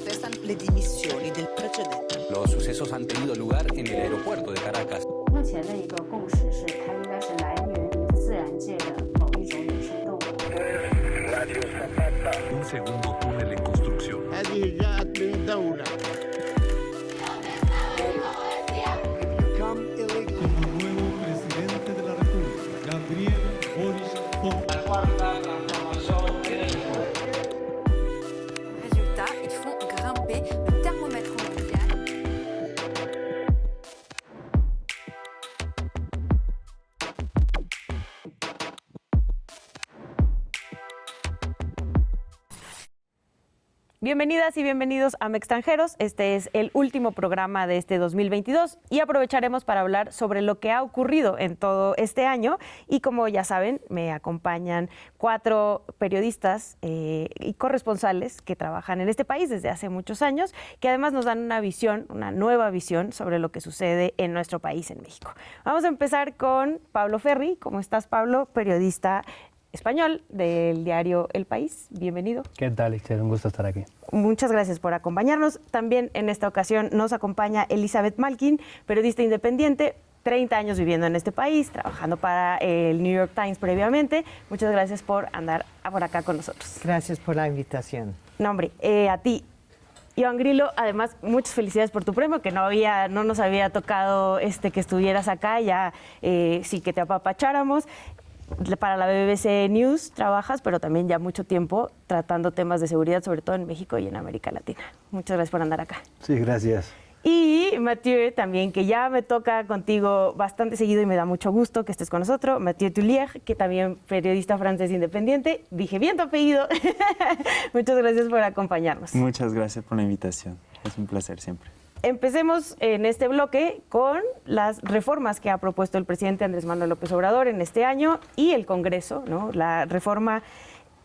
protestan le dimissioni del precedente. Los sucesos han tenido lugar en el aeropuerto de Caracas. 目前的一个共识是，它应该是来源于自然界的某一种野生动物。 Un segundo túnel en construcción. هذه جاءت من دولة. Como nuevo presidente de la República, Gabriel Boric Résultat, ils font grimper le thermomètre mondial. Bienvenidas y bienvenidos a Mextranjeros. Este es el último programa de este 2022 y aprovecharemos para hablar sobre lo que ha ocurrido en todo este año. Y como ya saben, me acompañan 4 periodistas y corresponsales que trabajan en este país desde hace muchos años, que además nos dan una visión, una nueva visión sobre lo que sucede en nuestro país, en México. Vamos a empezar con Pablo Ferri. ¿Cómo estás, Pablo? Periodista español del diario El País. Bienvenido. ¿Qué tal, Ixchel? Un gusto estar aquí. Muchas gracias por acompañarnos. También en esta ocasión nos acompaña Elizabeth Malkin, periodista independiente, 30 años viviendo en este país, trabajando para el New York Times previamente. Muchas gracias por andar por acá con nosotros. Gracias por la invitación. No, hombre, a ti. Iván Grillo, además, muchas felicidades por tu premio, que no nos había tocado que estuvieras acá, ya sí que te apapacháramos. Para la BBC News trabajas, pero también ya mucho tiempo tratando temas de seguridad, sobre todo en México y en América Latina. Muchas gracias por andar acá. Sí, gracias. Y Mathieu también, que ya me toca contigo bastante seguido y me da mucho gusto que estés con nosotros. Mathieu Tullier, que también periodista francés independiente. Dije bien tu apellido. Muchas gracias por acompañarnos. Muchas gracias por la invitación. Es un placer siempre. Empecemos en este bloque con las reformas que ha propuesto el presidente Andrés Manuel López Obrador en este año y el Congreso, ¿no? La reforma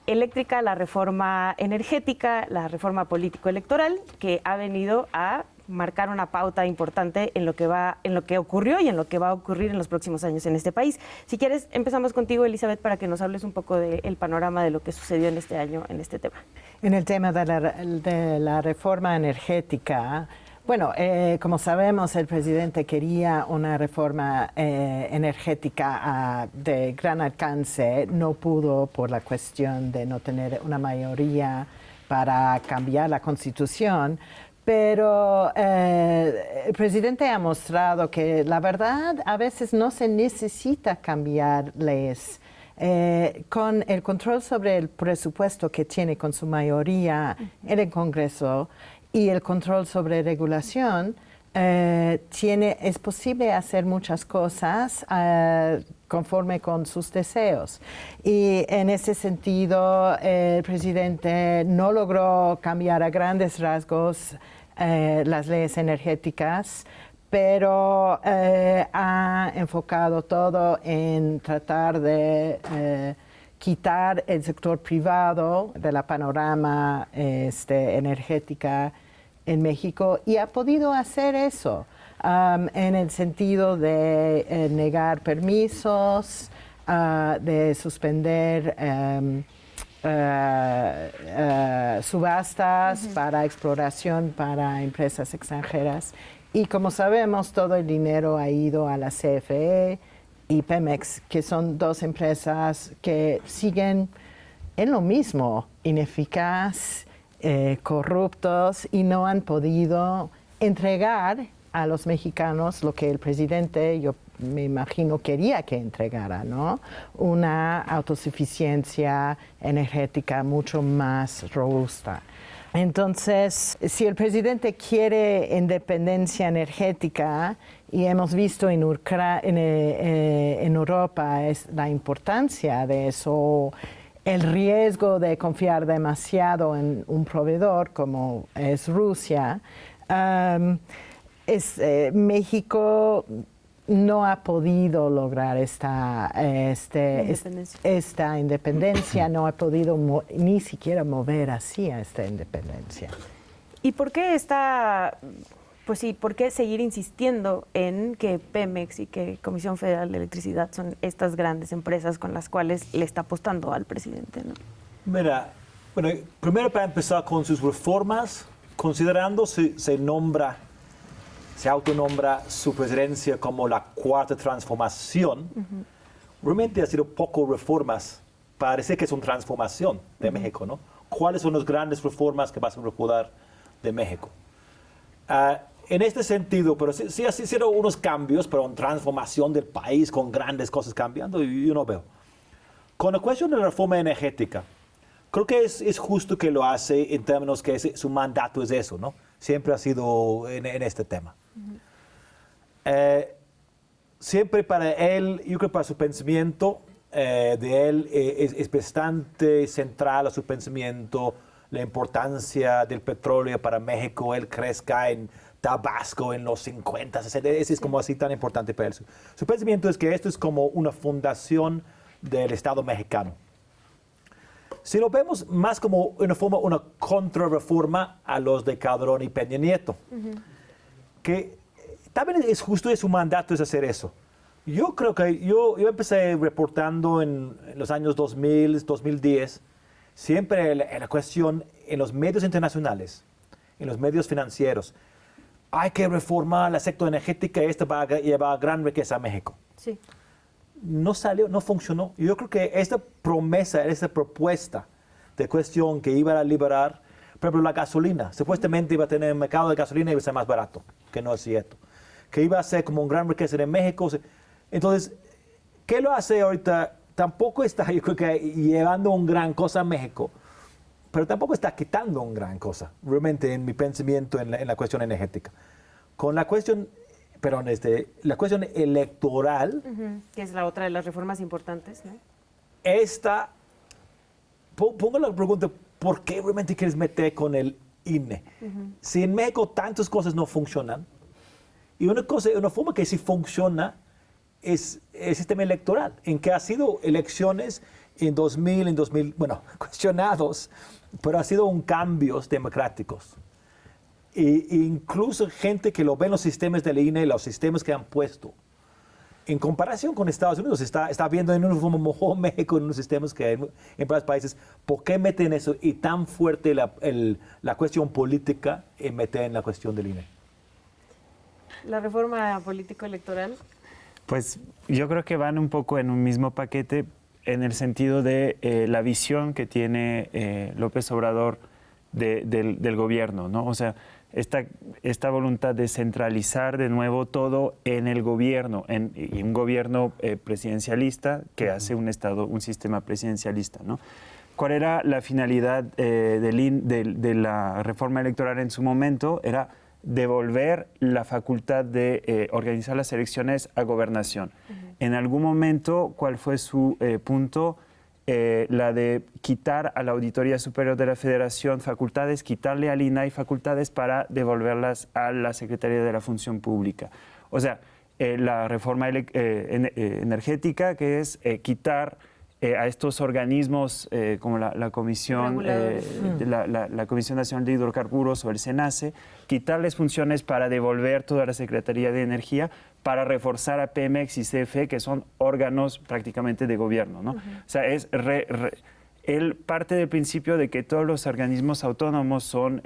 eléctrica, la reforma energética, la reforma político-electoral, que ha venido a marcar una pauta importante en lo que ocurrió y en lo que va a ocurrir en los próximos años en este país. Si quieres, empezamos contigo, Elizabeth, para que nos hables un poco del panorama de lo que sucedió en este año en este tema. En el tema de la reforma energética, bueno, como sabemos, el presidente quería una reforma energética de gran alcance. No pudo por la cuestión de no tener una mayoría para cambiar la Constitución. Pero el presidente ha mostrado que la verdad a veces no se necesita cambiar leyes. Con el control sobre el presupuesto que tiene con su mayoría en el Congreso y el control sobre regulación, es posible hacer muchas cosas conforme con sus deseos. Y en ese sentido, el presidente no logró cambiar a grandes rasgos las leyes energéticas, pero ha enfocado todo en tratar de quitar el sector privado de la panorama energética en México, y ha podido hacer eso en el sentido de negar permisos, de suspender subastas para exploración para empresas extranjeras. Y como sabemos, todo el dinero ha ido a la CFE y Pemex, que son 2 empresas que siguen en lo mismo, ineficaz, corruptos, y no han podido entregar a los mexicanos lo que el presidente, yo me imagino, quería que entregara, ¿no? Una autosuficiencia energética mucho más robusta. Entonces, si el presidente quiere independencia energética, y hemos visto en Europa la importancia de eso, el riesgo de confiar demasiado en un proveedor como es Rusia, México no ha podido lograr esta independencia, no ha podido ni siquiera mover hacia esta independencia. ¿Y por qué por qué seguir insistiendo en que Pemex y que Comisión Federal de Electricidad son estas grandes empresas con las cuales le está apostando al presidente, ¿no? Mira, bueno, primero para empezar con sus reformas, considerando se autonombra su presidencia como la cuarta transformación, realmente ha sido poco reformas. Parece que es una transformación de México, ¿no? ¿Cuáles son las grandes reformas que vas a recordar de México? En este sentido, pero sí ha sido unos cambios, pero una transformación del país con grandes cosas cambiando, yo no veo. Con la cuestión de la reforma energética, creo que es justo que lo hace en términos que su mandato es eso, ¿no? Siempre ha sido en este tema. Siempre para él, yo creo que para su pensamiento de él es bastante central a su pensamiento la importancia del petróleo para México. Él crezca en Tabasco en los 50, 60, ese es como así tan importante para él. Su pensamiento es que esto es como una fundación del Estado mexicano. Si lo vemos más como una contrarreforma a los de Calderón y Peña Nieto, que también es justo de su mandato es hacer eso. Yo creo que yo empecé reportando en los años 2000, 2010, siempre la cuestión en los medios internacionales, en los medios financieros, hay que reformar el sector energético y esto va a llevar gran riqueza a México. Sí. No salió, no funcionó. Yo creo que esta promesa, esta propuesta de cuestión que iba a liberar, por ejemplo, la gasolina, supuestamente iba a tener un mercado de gasolina y iba a ser más barato, que no es cierto. Que iba a ser como un gran riqueza en México. Entonces, ¿qué lo hace ahorita? Tampoco está, yo creo que llevando una gran cosa a México, pero tampoco está quitando una gran cosa, realmente en mi pensamiento en la cuestión energética. Con la cuestión, la cuestión electoral, que es la otra de las reformas importantes, ¿no? Pongo la pregunta, ¿por qué realmente quieres meter con el INE? Si en México tantas cosas no funcionan, y una forma que sí funciona es el sistema electoral, en que ha sido elecciones en 2000, bueno, cuestionados, pero ha sido cambios democráticos. E incluso gente que lo ve en los sistemas del INE, los sistemas que han puesto, en comparación con Estados Unidos, está viendo en una forma mejor México en unos sistemas que en varios países. ¿Por qué meten eso y tan fuerte la cuestión política y meten en la cuestión del INE? La reforma político-electoral. Pues yo creo que van un poco en un mismo paquete en el sentido de la visión que tiene López Obrador del gobierno, ¿no? O sea, esta voluntad de centralizar de nuevo todo en el gobierno, y un gobierno presidencialista que hace un sistema presidencialista, ¿no? ¿Cuál era la finalidad de la reforma electoral en su momento? Era devolver la facultad de organizar las elecciones a gobernación. En algún momento, ¿cuál fue su punto? La de quitar a la Auditoría Superior de la Federación facultades, quitarle al INAI facultades para devolverlas a la Secretaría de la Función Pública. O sea, la reforma energética, que es quitar a estos organismos como la Comisión, la Comisión Nacional de Hidrocarburos o el SENACE, quitarles funciones para devolver toda la Secretaría de Energía, para reforzar a Pemex y CFE, que son órganos prácticamente de gobierno, ¿no? O sea, él parte del principio de que todos los organismos autónomos son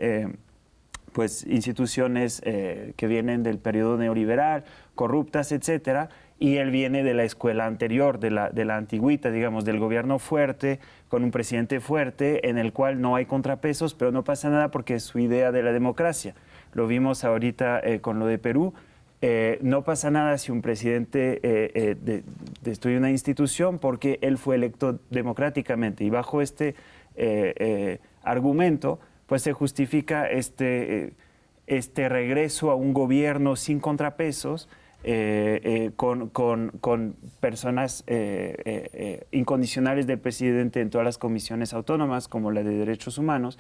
pues instituciones que vienen del periodo neoliberal, corruptas, etcétera, y él viene de la escuela anterior, de la antigüita, digamos, del gobierno fuerte, con un presidente fuerte, en el cual no hay contrapesos, pero no pasa nada porque es su idea de la democracia. Lo vimos ahorita con lo de Perú. No pasa nada si un presidente destruye una institución porque él fue electo democráticamente. Y bajo este argumento, pues se justifica este regreso a un gobierno sin contrapesos, con personas incondicionales del presidente en todas las comisiones autónomas, como la de Derechos Humanos,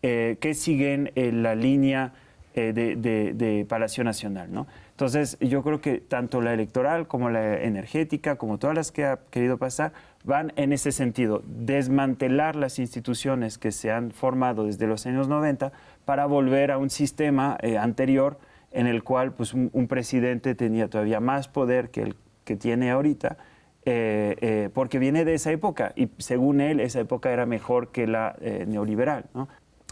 que siguen la línea de Palacio Nacional, ¿no? Entonces, yo creo que tanto la electoral como la energética, como todas las que ha querido pasar, van en ese sentido, desmantelar las instituciones que se han formado desde los años 90 para volver a un sistema anterior en el cual pues, un presidente tenía todavía más poder que el que tiene ahorita, porque viene de esa época y según él esa época era mejor que la neoliberal, ¿no?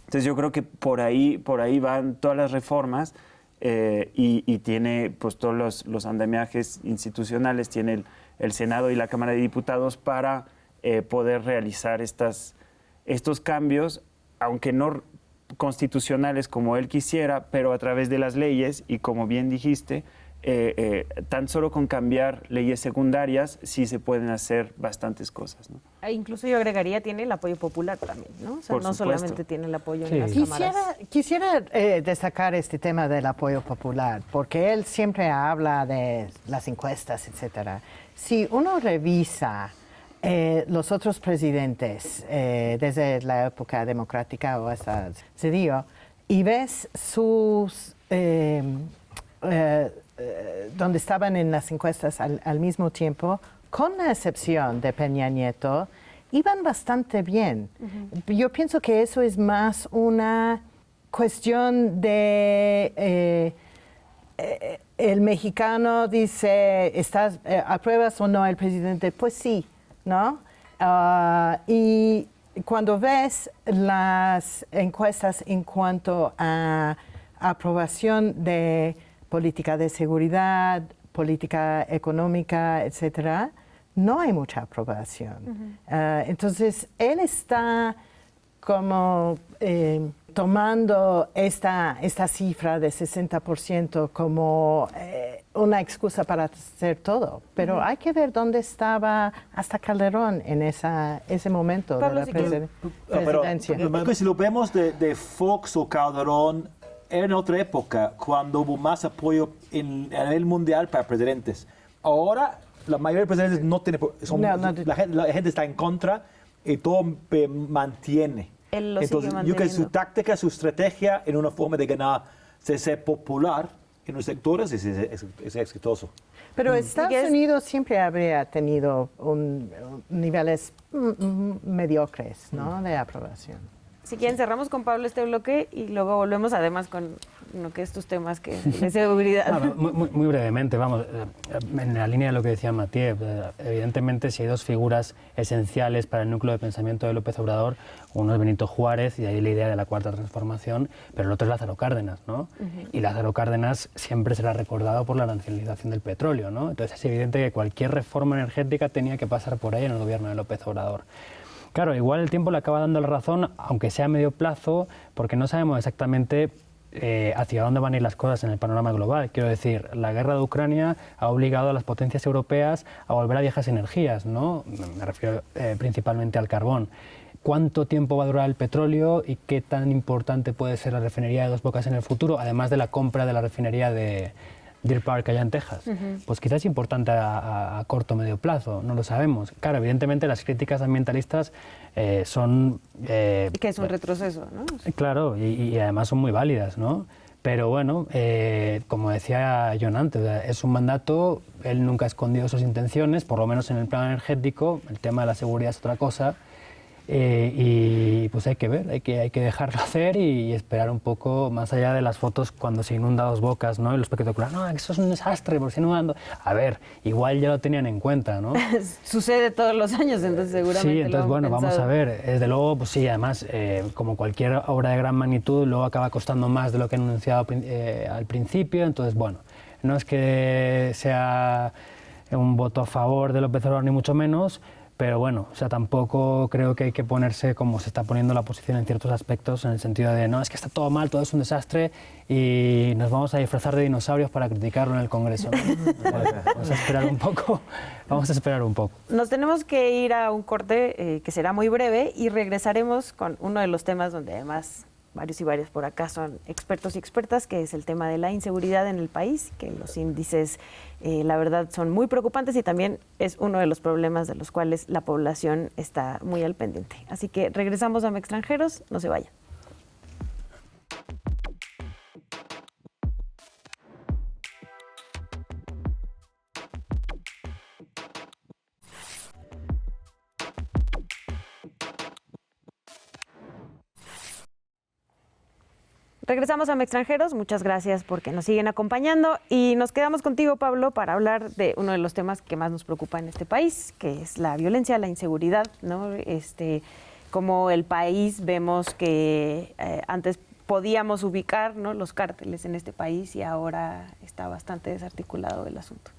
Entonces yo creo que por ahí van todas las reformas y tiene pues todos los andamiajes institucionales, tiene el Senado y la Cámara de Diputados para poder realizar estos cambios, aunque no constitucionales como él quisiera, pero a través de las leyes y como bien dijiste, tan solo con cambiar leyes secundarias sí se pueden hacer bastantes cosas, ¿no? Incluso yo agregaría, tiene el apoyo popular también, ¿no? O sea, Por no supuesto. solamente tiene el apoyo en las cámaras. Quisiera destacar este tema del apoyo popular, porque él siempre habla de las encuestas, etcétera. Si uno revisa los otros presidentes desde la época democrática o hasta Cedillo, y ves sus donde estaban en las encuestas al mismo tiempo, con la excepción de Peña Nieto, iban bastante bien. Yo pienso que eso es más una cuestión de el mexicano dice, ¿apruebas o no el presidente? Pues sí, ¿no? Y cuando ves las encuestas en cuanto a aprobación de política de seguridad, política económica, etcétera, no hay mucha aprobación. Entonces, él está como tomando esta cifra de 60% como una excusa para hacer todo. Pero hay que ver dónde estaba hasta Calderón en ese momento Pablo, de la presidencia. Pero si lo vemos de Fox o Calderón, era en otra época, cuando hubo más apoyo a nivel mundial para presidentes. Ahora, la mayoría de presidentes no tiene... La gente está en contra y todo mantiene. Él lo Entonces, sigue yo creo que su manteniendo. táctica, su estrategia en una forma de ganar, de ser popular en los sectores, es exitoso. Pero Estados Unidos siempre habría tenido niveles mediocres, ¿no?, de aprobación. Si quieren, cerramos con Pablo este bloque y luego volvemos además con lo que estos temas de seguridad. Muy brevemente, vamos, en la línea de lo que decía Matías, evidentemente si hay dos figuras esenciales para el núcleo de pensamiento de López Obrador, uno es Benito Juárez y de ahí la idea de la Cuarta Transformación, pero el otro es Lázaro Cárdenas, ¿no? Y Lázaro Cárdenas siempre será recordado por la nacionalización del petróleo, ¿no? Entonces es evidente que cualquier reforma energética tenía que pasar por ahí en el gobierno de López Obrador. Claro, igual el tiempo le acaba dando la razón, aunque sea a medio plazo, porque no sabemos exactamente hacia dónde van a ir las cosas en el panorama global. Quiero decir, la guerra de Ucrania ha obligado a las potencias europeas a volver a viejas energías, ¿no? Me refiero principalmente al carbón. ¿Cuánto tiempo va a durar el petróleo y qué tan importante puede ser la refinería de Dos Bocas en el futuro, además de la compra de la refinería de Deer Park allá en Texas? Pues quizás es importante a corto o medio plazo, no lo sabemos. Claro, evidentemente las críticas ambientalistas son... que es un retroceso, ¿no? Claro, y además son muy válidas, ¿no? Pero bueno, como decía John antes, es un mandato, él nunca ha escondido sus intenciones, por lo menos en el plano energético, el tema de la seguridad es otra cosa. Y pues hay que ver, hay que dejarlo hacer y esperar un poco más allá de las fotos cuando se inunda Dos Bocas, ¿no? Y los espectaculares, no, eso es un desastre, porque se inundando. A ver, igual ya lo tenían en cuenta, ¿no? Sucede todos los años, entonces seguramente. Sí, entonces bueno, vamos a ver. Desde luego, pues sí, además, como cualquier obra de gran magnitud, luego acaba costando más de lo que han anunciado al principio. Entonces, bueno, no es que sea un voto a favor de López Obrador, ni mucho menos. Pero bueno, o sea, tampoco creo que hay que ponerse como se está poniendo la posición en ciertos aspectos, en el sentido de, no, es que está todo mal, todo es un desastre y nos vamos a disfrazar de dinosaurios para criticarlo en el Congreso, ¿no? Vamos a esperar un poco, vamos a esperar un poco. Nos tenemos que ir a un corte que será muy breve y regresaremos con uno de los temas donde además varios y varias por acá son expertos y expertas, que es el tema de la inseguridad en el país, que los índices, la verdad, son muy preocupantes y también es uno de los problemas de los cuales la población está muy al pendiente. Así que regresamos a Extranjeros, no se vayan. Regresamos a Extranjeros, muchas gracias porque nos siguen acompañando y nos quedamos contigo, Pablo, para hablar de uno de los temas que más nos preocupa en este país, que es la violencia, la inseguridad, ¿no? como el país vemos que antes podíamos ubicar, ¿no?, los cárteles en este país y ahora está bastante desarticulado el asunto.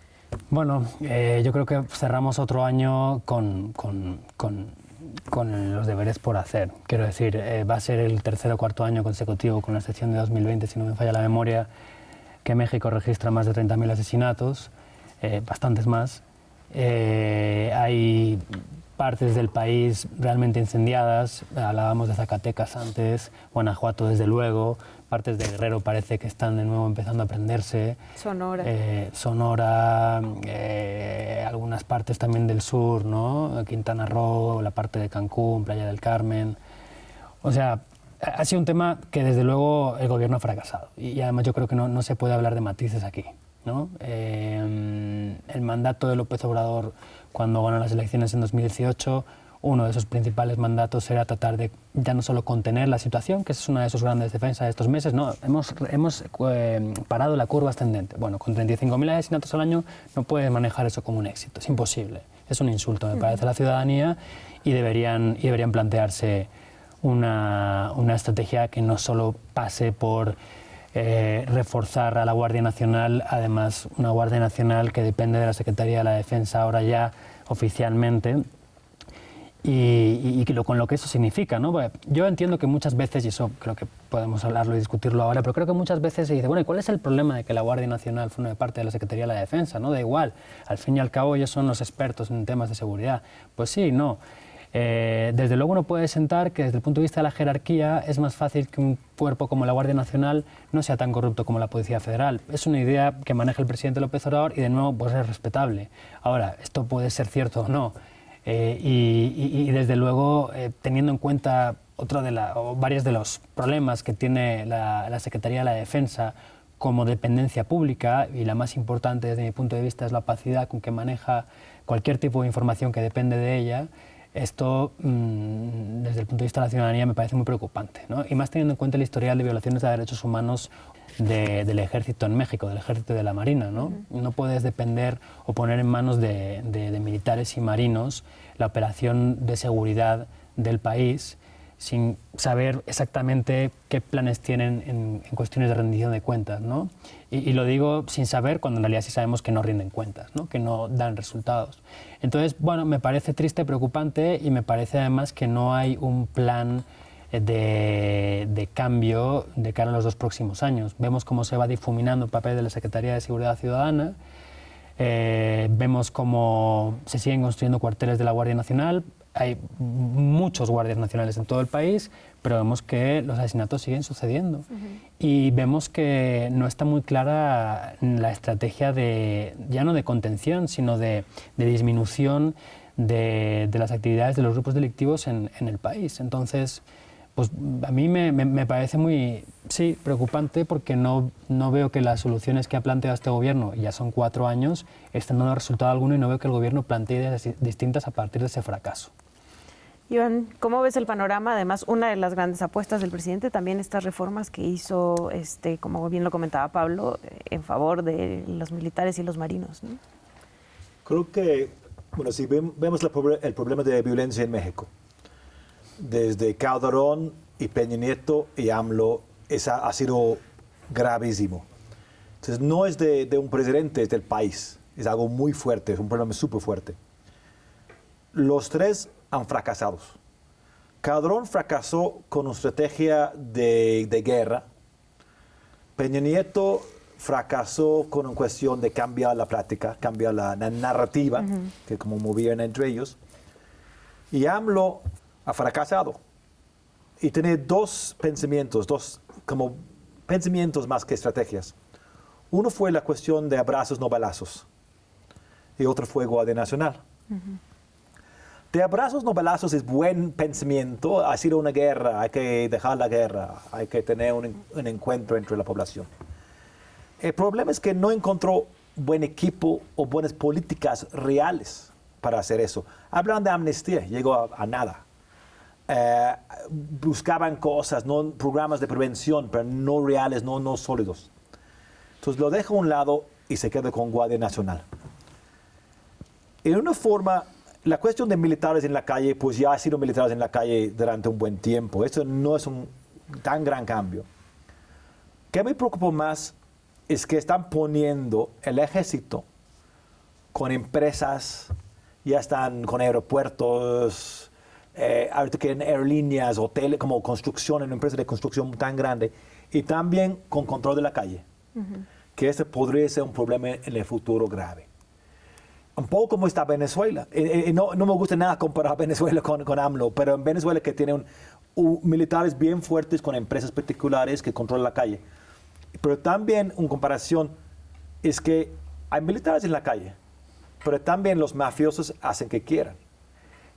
Bueno, yo creo que cerramos otro año con los deberes por hacer. Quiero decir, va a ser el tercer o cuarto año consecutivo, con la excepción de 2020, si no me falla la memoria, que México registra más de 30.000 asesinatos, bastantes más. Hay partes del país realmente incendiadas, hablábamos de Zacatecas antes, Guanajuato desde luego, partes de Guerrero parece que están de nuevo empezando a prenderse. Sonora. Sonora, algunas partes también del sur, ¿no? Quintana Roo, la parte de Cancún, Playa del Carmen. O sea, ha sido un tema que desde luego el gobierno ha fracasado y además yo creo que no se puede hablar de matices aquí, ¿no? El mandato de López Obrador cuando ganó las elecciones en 2018, uno de sus principales mandatos era tratar de ya no solo contener la situación, que es una de sus grandes defensas de estos meses, no, hemos parado la curva ascendente. Bueno, con 35.000 asesinatos al año no puedes manejar eso como un éxito, es imposible, es un insulto, me parece, a la ciudadanía y deberían plantearse una estrategia que no solo pase por reforzar a la Guardia Nacional, además una Guardia Nacional que depende de la Secretaría de la Defensa ahora ya oficialmente, y con lo que eso significa, ¿no? Yo entiendo que muchas veces, y eso creo que podemos hablarlo y discutirlo ahora, pero creo que muchas veces se dice, bueno, ¿y cuál es el problema de que la Guardia Nacional forme parte de la Secretaría de la Defensa? ¿No? Da igual, al fin y al cabo ellos son los expertos en temas de seguridad. Pues sí, no. Desde luego uno puede sentar que desde el punto de vista de la jerarquía es más fácil que un cuerpo como la Guardia Nacional no sea tan corrupto como la Policía Federal. Es una idea que maneja el presidente López Obrador y de nuevo pues es respetable. Ahora, esto puede ser cierto o no. Y desde luego teniendo en cuenta varios de los problemas que tiene la Secretaría de la Defensa como dependencia pública, y la más importante desde mi punto de vista es la opacidad con que maneja cualquier tipo de información que depende de ella. Esto, desde el punto de vista de la ciudadanía, me parece muy preocupante, ¿no? Y más teniendo en cuenta el historial de violaciones de derechos humanos del ejército en México, del ejército y de la marina, ¿no? No puedes depender o poner en manos de militares y marinos la operación de seguridad del país sin saber exactamente qué planes tienen en cuestiones de rendición de cuentas, ¿no? Y lo digo sin saber, cuando en realidad sí sabemos que no rinden cuentas, ¿no? Que no dan resultados. Entonces, bueno, me parece triste, preocupante, y me parece además que no hay un plan de cambio de cara a los 2 próximos años. Vemos cómo se va difuminando el papel de la Secretaría de Seguridad Ciudadana, vemos cómo se siguen construyendo cuarteles de la Guardia Nacional. Hay muchos guardias nacionales en todo el país, pero vemos que los asesinatos siguen sucediendo. Y vemos que no está muy clara la estrategia ya no de contención, sino de disminución de las actividades de los grupos delictivos en el país. Entonces, pues a mí me parece muy preocupante, porque no veo que las soluciones que ha planteado este gobierno, y ya son 4 años, estén dando resultado alguno, y no veo que el gobierno plantee ideas distintas a partir de ese fracaso. Iván, ¿cómo ves el panorama? Además, una de las grandes apuestas del presidente, también estas reformas que hizo, como bien lo comentaba Pablo, en favor de los militares y los marinos, ¿no? Creo que, bueno, si vemos el problema de violencia en México, desde Calderón y Peña Nieto y AMLO, ha sido gravísimo. Entonces, no es de un presidente, es del país. Es algo muy fuerte, es un problema súper fuerte. Los 3 han fracasado. Calderón fracasó con una estrategia de guerra. Peña Nieto fracasó con una cuestión de cambiar la práctica, cambiar la narrativa, que como movían entre ellos. Y AMLO ha fracasado. Y tiene 2 pensamientos, como pensamientos más que estrategias. Uno fue la cuestión de abrazos no balazos, y otro fue Guardia Nacional. De abrazos no balazos es buen pensamiento, ha sido una guerra, hay que dejar la guerra, hay que tener un encuentro entre la población. El problema es que no encontró buen equipo o buenas políticas reales para hacer eso. Hablan de amnistía, llegó a nada. Buscaban cosas, no programas de prevención, pero no reales, no sólidos. Entonces lo deja a un lado y se queda con Guardia Nacional. En una forma, la cuestión de militares en la calle, pues ya ha sido militares en la calle durante un buen tiempo. Esto no es un tan gran cambio. ¿Qué me preocupa más? Es que están poniendo el ejército con empresas, ya están con aeropuertos, ahorita quieren aerolíneas, hoteles, como construcción, una empresa de construcción tan grande, y también con control de la calle, que ese podría ser un problema en el futuro grave. Un poco como está Venezuela. No me gusta nada comparar Venezuela con AMLO, pero en Venezuela que tiene militares bien fuertes con empresas particulares que controlan la calle. Pero también una comparación es que hay militares en la calle, pero también los mafiosos hacen que quieran.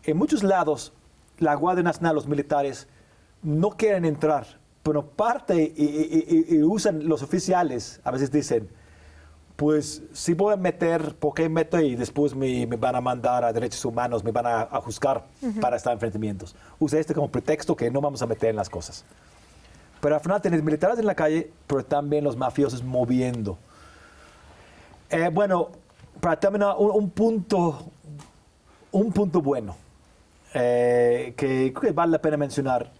En muchos lados, la Guardia Nacional, los militares, no quieren entrar, pero parte y usan los oficiales, a veces dicen, pues si voy a meter, ¿por qué meto? Y después me van a mandar a derechos humanos, me van a juzgar para estar en enfrentamientos. Usa este como pretexto que no vamos a meter en las cosas. Pero al final tenés militares en la calle, pero también los mafiosos moviendo. Bueno, para terminar, un punto bueno que creo que vale la pena mencionar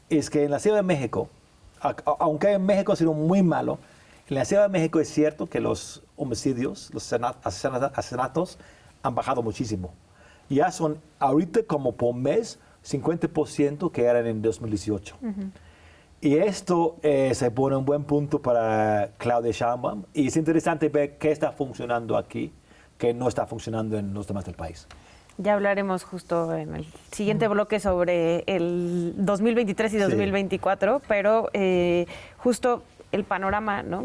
es que en la Ciudad de México, aunque en México ha sido muy malo, en la Ciudad de México es cierto que los homicidios, los asesinatos han bajado muchísimo. Ya son ahorita como por mes 50% que eran en 2018. Y esto se pone un buen punto para Claudia Sheinbaum. Y es interesante ver qué está funcionando aquí, qué no está funcionando en los demás del país. Ya hablaremos justo en el siguiente bloque sobre el 2023 y 2024, pero justo el panorama, ¿no?,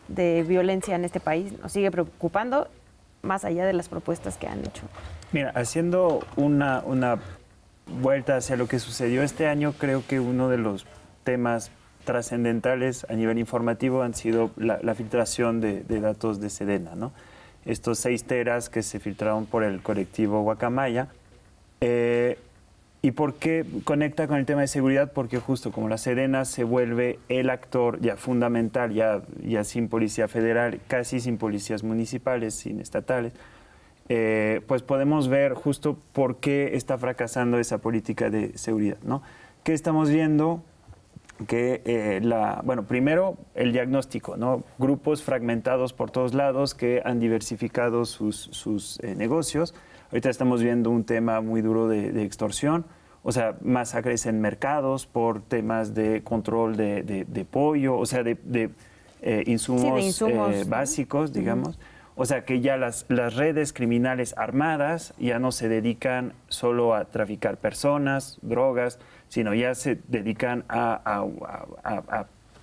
de violencia en este país nos sigue preocupando, más allá de las propuestas que han hecho. Mira, haciendo una vuelta hacia lo que sucedió este año, creo que uno de los temas trascendentales a nivel informativo han sido la filtración de datos de Sedena, ¿no? Estos 6 teras que se filtraron por el colectivo Guacamaya. ¿Y por qué conecta con el tema de seguridad? Porque justo como la Sedena se vuelve el actor ya fundamental, ya sin policía federal, casi sin policías municipales, sin estatales, pues podemos ver justo por qué está fracasando esa política de seguridad, ¿no? ¿Qué estamos viendo? Que bueno, primero el diagnóstico, ¿no? Grupos fragmentados por todos lados que han diversificado sus negocios. Ahorita estamos viendo un tema muy duro de extorsión, o sea, masacres en mercados por temas de control de pollo, o sea, de insumos básicos, digamos. O sea, que ya las redes criminales armadas ya no se dedican solo a traficar personas, drogas, sino ya se dedican a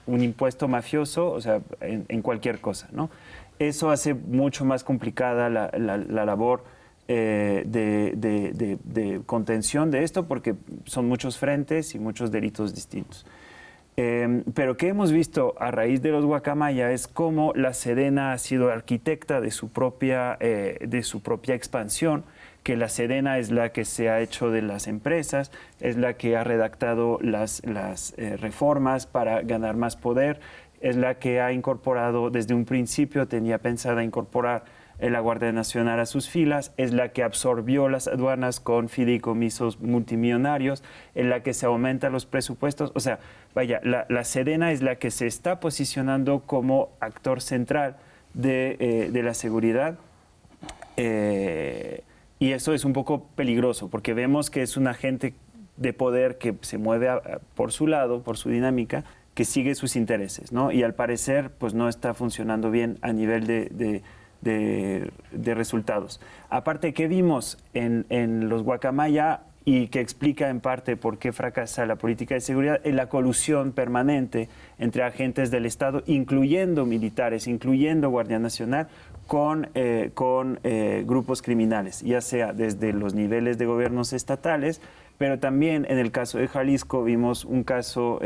un impuesto mafioso, o sea, en cualquier cosa, ¿no? Eso hace mucho más complicada la labor de contención de esto, porque son muchos frentes y muchos delitos distintos. Pero que hemos visto a raíz de los Guacamaya es cómo la Sedena ha sido arquitecta de su propia expansión, que la Sedena es la que se ha hecho de las empresas, es la que ha redactado las reformas para ganar más poder, es la que ha incorporado, desde un principio tenía pensada incorporar la Guardia Nacional a sus filas, es la que absorbió las aduanas con fideicomisos multimillonarios, en la que se aumentan los presupuestos. O sea, vaya, la Sedena es la que se está posicionando como actor central de la seguridad. Y eso es un poco peligroso, porque vemos que es un agente de poder que se mueve por su lado, por su dinámica, que sigue sus intereses, ¿no? Y al parecer, pues no está funcionando bien a nivel de resultados. Aparte, que vimos en los Guacamaya y que explica en parte por qué fracasa la política de seguridad, es la colusión permanente entre agentes del Estado, incluyendo militares, incluyendo Guardia Nacional, con grupos criminales, ya sea desde los niveles de gobiernos estatales, pero también en el caso de Jalisco vimos un caso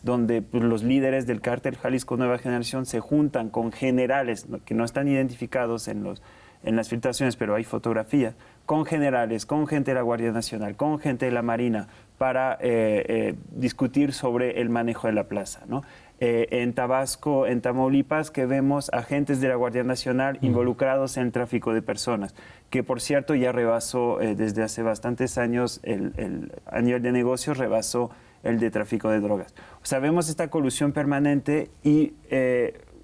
donde pues, los líderes del cártel Jalisco Nueva Generación se juntan con generales que no están identificados en las filtraciones, pero hay fotografías, con generales, con gente de la Guardia Nacional, con gente de la Marina, para discutir sobre el manejo de la plaza, ¿no? en Tabasco, en Tamaulipas, que vemos agentes de la Guardia Nacional involucrados en el tráfico de personas, que por cierto ya rebasó desde hace bastantes años, a nivel de negocios, rebasó el de tráfico de drogas. O sea, vemos esta colusión permanente y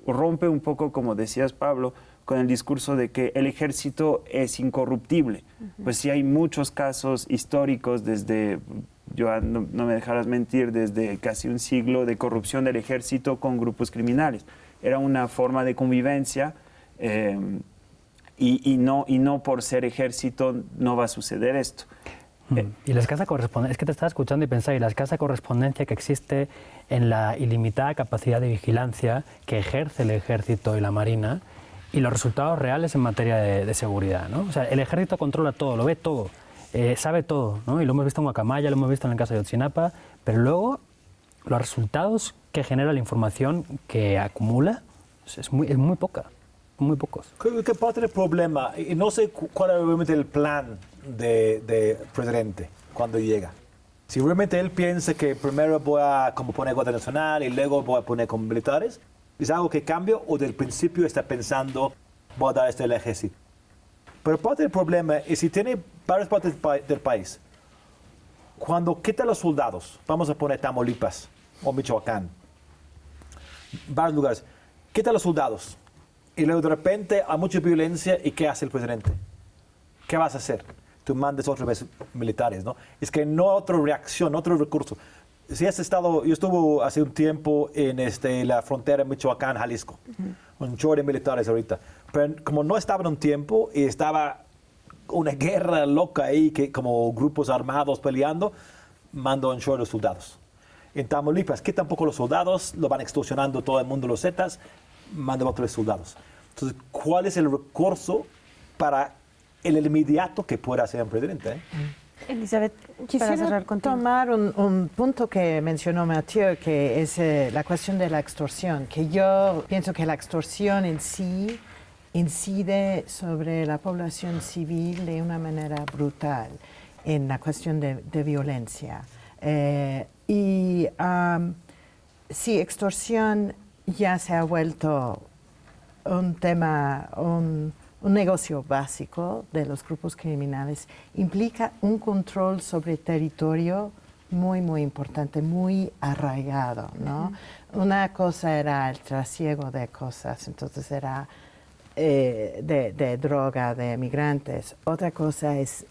rompe un poco, como decías, Pablo, con el discurso de que el ejército es incorruptible. Pues sí hay muchos casos históricos desde... Joan, no me dejarás mentir, desde casi un siglo de corrupción del ejército con grupos criminales. Era una forma de convivencia y no por ser ejército no va a suceder esto. Y la escasa correspondencia, es que te estaba escuchando y pensaba, y la escasa correspondencia que existe en la ilimitada capacidad de vigilancia que ejerce el ejército y la marina y los resultados reales en materia de seguridad, ¿no? O sea, el ejército controla todo, lo ve todo. Sabe todo, ¿no? Y lo hemos visto en Guacamaya, lo hemos visto en el caso de Ayotzinapa, pero luego los resultados que genera la información que acumula es muy poca, muy pocos. ¿Qué parte del problema? Y no sé cuál es realmente el plan de presidente cuando llega. Si realmente él piensa que primero voy a como poner Guardia Nacional y luego voy a poner con militares, ¿es algo que cambia o del principio está pensando voy a dar esto al ejército? Pero parte del problema es si tiene varias partes del país, cuando quita los soldados, vamos a poner Tamaulipas o Michoacán, varios lugares, quita los soldados y luego de repente hay mucha violencia y ¿qué hace el presidente? ¿Qué vas a hacer? Tú mandas otra vez militares, ¿no? Es que no hay otra reacción, otro recurso. Si has estado, yo estuve hace un tiempo en la frontera Michoacán, Jalisco, un chorro de militares ahorita. Pero como no estaba en un tiempo y estaba una guerra loca ahí, que como grupos armados peleando, mandó un chorro de soldados. En Tamaulipas, que tampoco los soldados, lo van extorsionando todo el mundo, los Zetas, mandan otros soldados. Entonces, ¿cuál es el recurso para el inmediato que pueda hacer un presidente? Elizabeth, quisiera tomar un punto que mencionó Mathieu, que es la cuestión de la extorsión, que yo pienso que la extorsión en sí incide sobre la población civil de una manera brutal en la cuestión de violencia. Sí, extorsión ya se ha vuelto un tema, un negocio básico de los grupos criminales, implica un control sobre territorio muy, muy importante, muy arraigado, ¿no? Una cosa era el trasiego de cosas, entonces era de droga, de migrantes. Otra cosa es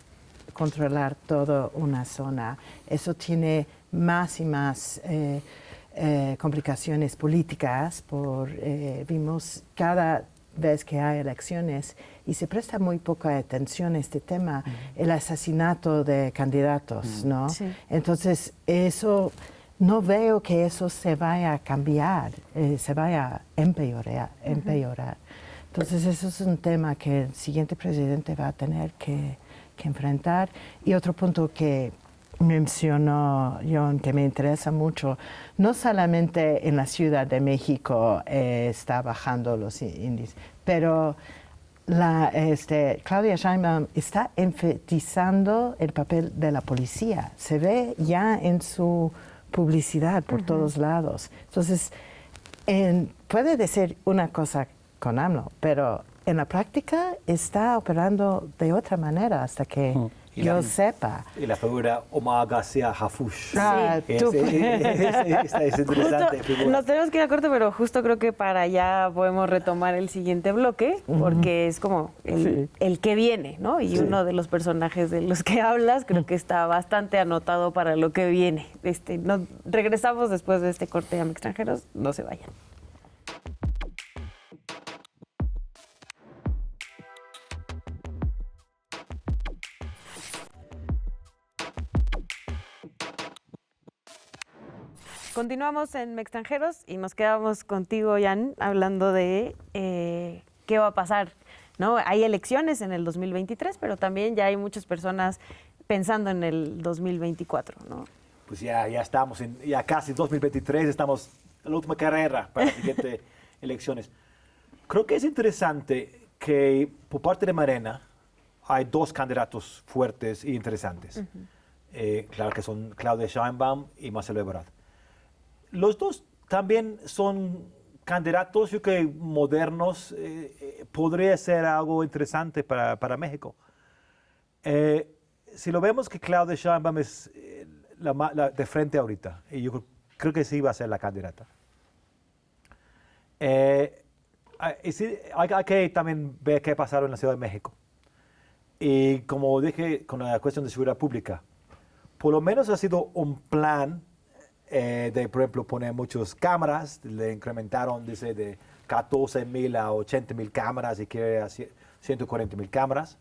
controlar toda una zona. Eso tiene más y más complicaciones políticas. Vimos cada vez que hay elecciones y se presta muy poca atención a este tema, el asesinato de candidatos, ¿no? Sí. Entonces, eso, no veo que eso se vaya a cambiar, se vaya a empeorar. Entonces, eso es un tema que el siguiente presidente va a tener que enfrentar. Y otro punto que mencionó John, que me interesa mucho, no solamente en la Ciudad de México está bajando los índices, pero Claudia Sheinbaum está enfatizando el papel de la policía. Se ve ya en su publicidad por todos lados. Entonces, puede decir una cosa con AMLO, pero en la práctica está operando de otra manera hasta que yo sepa. Y la figura Omar García Hafush. Es interesante. Nos tenemos que ir a corte, pero justo creo que para allá podemos retomar el siguiente bloque, porque es como el que viene, ¿no? Y uno de los personajes de los que hablas creo que está bastante anotado para lo que viene. Regresamos después de este corte a Extranjeros. No se vayan. Continuamos en Extranjeros y nos quedamos contigo, Jan, hablando de qué va a pasar, ¿no? Hay elecciones en el 2023, pero también ya hay muchas personas pensando en el 2024, ¿no? Pues ya estamos ya casi 2023, estamos en la última carrera para las siguientes elecciones. Creo que es interesante que por parte de Morena hay dos candidatos fuertes e interesantes. Claro que son Claudia Sheinbaum y Marcelo Ebrard. Los dos también son candidatos, yo creo que modernos, podría ser algo interesante para México. Si lo vemos que Claudia Sheinbaum es de frente ahorita, y yo creo que sí va a ser la candidata. Y sí, hay que también ver qué pasaron en la Ciudad de México. Y como dije con la cuestión de seguridad pública, por lo menos ha sido un plan de, por ejemplo, poner muchas cámaras, le incrementaron dice, de 14,000 a 80,000 cámaras y quiere hacer 140,000 cámaras.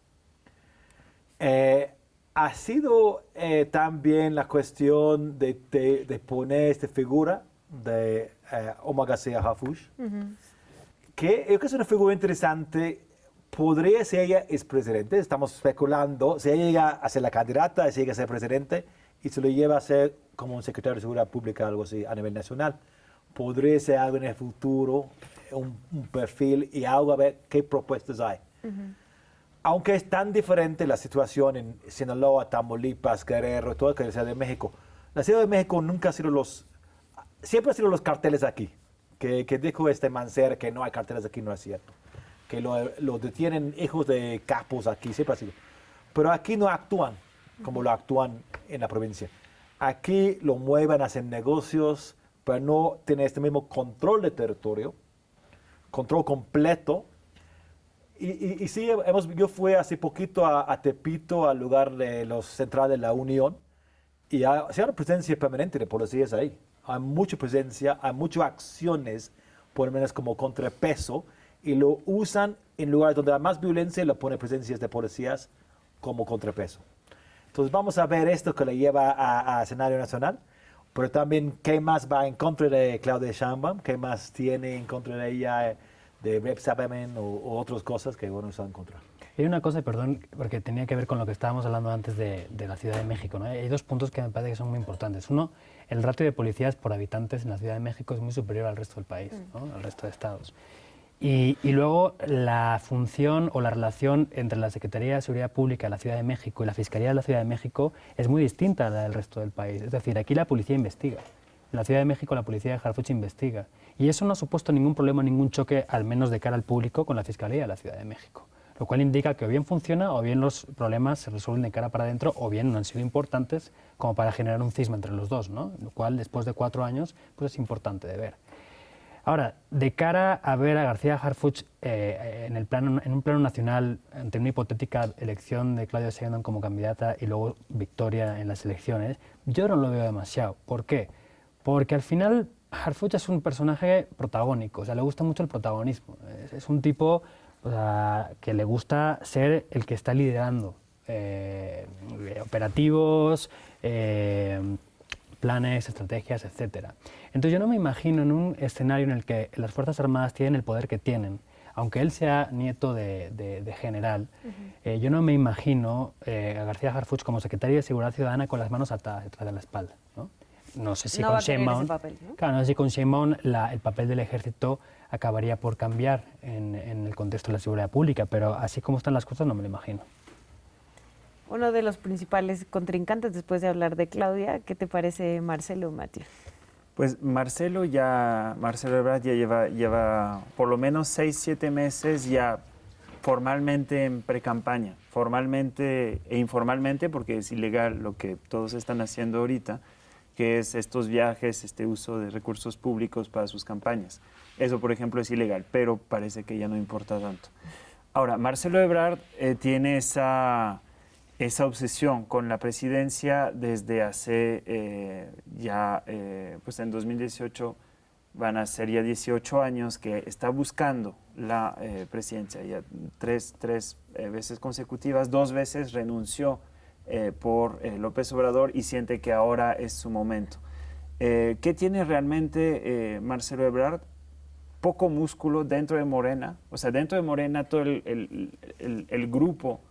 Ha sido también la cuestión de poner esta figura de Omar García Harfuch, que yo creo que es una figura interesante. Podría, si ella es presidente, estamos especulando, si ella llega a ser la candidata, si llega a ser presidente y se lo lleva a ser como un secretario de Seguridad Pública, algo así, a nivel nacional, podría ser algo en el futuro, un perfil y algo a ver qué propuestas hay. Aunque es tan diferente la situación en Sinaloa, Tamaulipas, Guerrero, todo que la Ciudad de México. La Ciudad de México nunca ha sido siempre ha sido los carteles aquí. Que dijo Mancera que no hay carteles aquí, no es cierto. Que lo detienen hijos de capos aquí, siempre ha sido. Pero aquí no actúan como lo actúan en la provincia. Aquí lo mueven, hacen negocios, pero no tienen este mismo control de territorio, control completo. Y sí, yo fui hace poquito a Tepito, al lugar de los centrales de la Unión, y hay una presencia permanente de policías ahí. Hay mucha presencia, hay muchas acciones, por lo menos como contrapeso, y lo usan en lugares donde hay más violencia, lo ponen presencias de policías como contrapeso. Entonces vamos a ver esto que le lleva a escenario nacional, pero también qué más va en contra de Claudia Sheinbaum, qué más tiene en contra de ella de Rep Saberman o otras cosas que bueno están en contra. Hay una cosa, perdón, porque tenía que ver con lo que estábamos hablando antes de la Ciudad de México, ¿no? Hay dos puntos que me parece que son muy importantes. Uno, el ratio de policías por habitantes en la Ciudad de México es muy superior al resto del país, ¿no? Al resto de estados. Y luego la función o la relación entre la Secretaría de Seguridad Pública de la Ciudad de México y la Fiscalía de la Ciudad de México es muy distinta a la del resto del país. Es decir, aquí la policía investiga. En la Ciudad de México la policía de Harfuch investiga. Y eso no ha supuesto ningún problema, ningún choque, al menos de cara al público, con la Fiscalía de la Ciudad de México. Lo cual indica que o bien funciona, o bien los problemas se resuelven de cara para adentro, o bien no han sido importantes como para generar un cisma entre los dos, ¿no? Lo cual, después de 4 años, pues es importante de ver. Ahora, de cara a ver a García Harfuch en un plano nacional, ante una hipotética elección de Claudia Sheinbaum como candidata y luego victoria en las elecciones, yo no lo veo demasiado. ¿Por qué? Porque al final Harfuch es un personaje protagónico, o sea, le gusta mucho el protagonismo. Es un tipo, o sea, que le gusta ser el que está liderando operativos, planes, estrategias, etc. Entonces yo no me imagino en un escenario en el que las Fuerzas Armadas tienen el poder que tienen, aunque él sea nieto de general, yo no me imagino a García Harfuch como secretario de Seguridad Ciudadana con las manos atadas detrás de la espalda, ¿no? No sé si no con va a tener Sheinbaum, ese papel, ¿no? Claro, no sé si con Sheinbaum el papel del ejército acabaría por cambiar en el contexto de la seguridad pública, pero así como están las cosas no me lo imagino. Uno de los principales contrincantes después de hablar de Claudia, ¿qué te parece Marcelo, Mathieu? Pues Marcelo Ebrard ya lleva por lo menos 6-7 meses ya formalmente en precampaña, formalmente e informalmente, porque es ilegal lo que todos están haciendo ahorita, que es estos viajes, este uso de recursos públicos para sus campañas. Eso, por ejemplo, es ilegal, pero parece que ya no importa tanto. Ahora, Marcelo Ebrard tiene esa obsesión con la presidencia desde hace pues en 2018 van a ser ya 18 años que está buscando la presidencia. Ya tres veces consecutivas, 2 veces renunció por López Obrador y siente que ahora es su momento. ¿Qué tiene realmente Marcelo Ebrard? Poco músculo dentro de Morena. O sea, dentro de Morena todo el grupo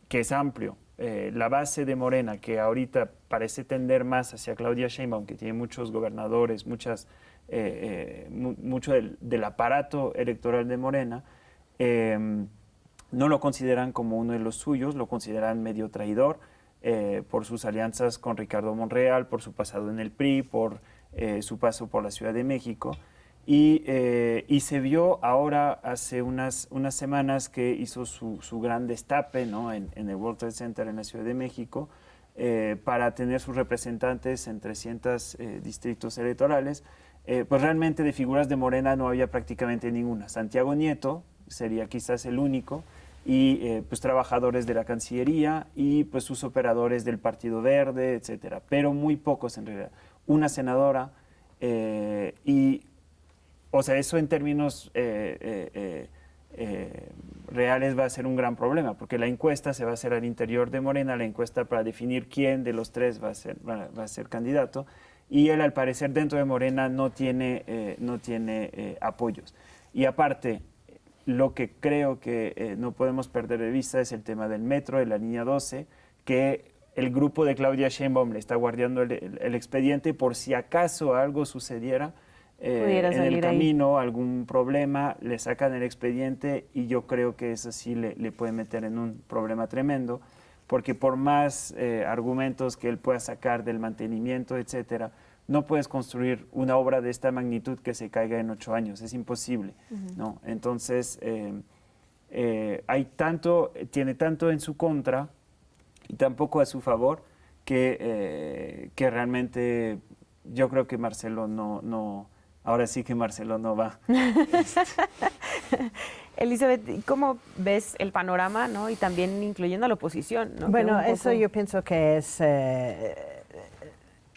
que es amplio, la base de Morena, que ahorita parece tender más hacia Claudia Sheinbaum, que tiene muchos gobernadores, mucho del aparato electoral de Morena, no lo consideran como uno de los suyos, lo consideran medio traidor por sus alianzas con Ricardo Monreal, por su pasado en el PRI, por su paso por la Ciudad de México. Y se vio ahora, hace unas semanas, que hizo su gran destape, ¿no?, en el World Trade Center en la Ciudad de México, para tener sus representantes en 300 distritos electorales. Pues realmente de figuras de Morena no había prácticamente ninguna. Santiago Nieto sería quizás el único, y pues trabajadores de la Cancillería y pues sus operadores del Partido Verde, etcétera, pero muy pocos en realidad. Una senadora y... O sea, eso en términos reales va a ser un gran problema, porque la encuesta se va a hacer al interior de Morena, la encuesta para definir quién de los tres va a ser candidato, y él, al parecer, dentro de Morena no tiene apoyos. Y aparte, lo que creo que no podemos perder de vista es el tema del metro, de la línea 12, que el grupo de Claudia Sheinbaum le está guardando el expediente por si acaso algo sucediera. En el camino, algún problema, le sacan el expediente, y yo creo que eso sí le puede meter en un problema tremendo, porque por más argumentos que él pueda sacar del mantenimiento, etcétera, no puedes construir una obra de esta magnitud que se caiga en 8 años, es imposible, ¿no? Entonces, tiene tanto en su contra y tampoco a su favor, que realmente yo creo que Marcelo no ahora sí que Marcelo no va. Elizabeth, ¿cómo ves el panorama, ¿no? Y también incluyendo a la oposición, ¿no? Bueno, eso yo pienso que es,